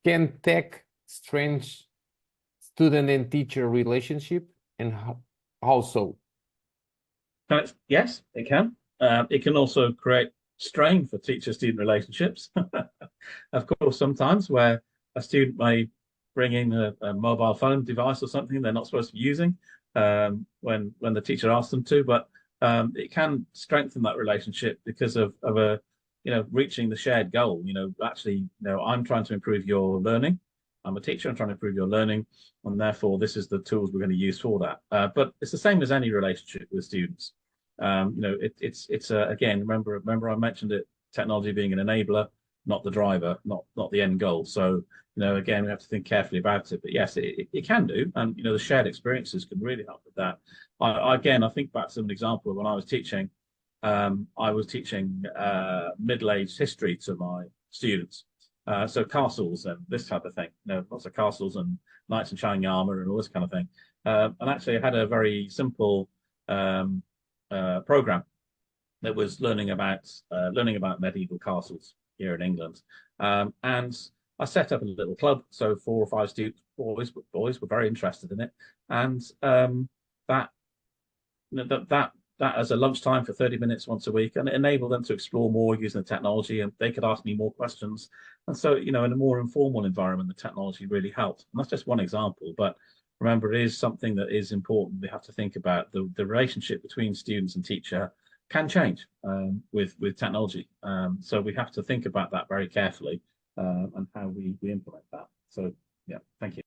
Can tech strange student and teacher relationship, and how so? Yes, it can. It can also create strain for teacher-student relationships. Of course, sometimes where a student may bring in a mobile phone device or something they're not supposed to be using when the teacher asks them to, but it can strengthen that relationship because of a reaching the shared goal. Actually, I'm trying to improve your learning. I'm a teacher. I'm trying to improve your learning, and therefore this is the tools we're going to use for that. But it's the same as any relationship with students. It's again, remember I mentioned it, technology being an enabler, not the driver, not the end goal. So again, we have to think carefully about it. But yes, it can do, and the shared experiences can really help with that. I think back to an example of when I was teaching. I was teaching middle-aged history to my students. So castles and this type of thing, lots of castles and knights in shining armor and all this kind of thing. And actually, I had a very simple program that was learning about medieval castles here in England. And I set up a little club, so 4 or 5 students, boys were very interested in it, and that as a lunchtime for 30 minutes once a week, and it enabled them to explore more using the technology, and they could ask me more questions. And so, in a more informal environment, the technology really helped. And that's just one example, but remember, it is something that is important. We have to think about the relationship between students and teacher can change with technology. So we have to think about that very carefully and how we implement that. So, yeah, thank you.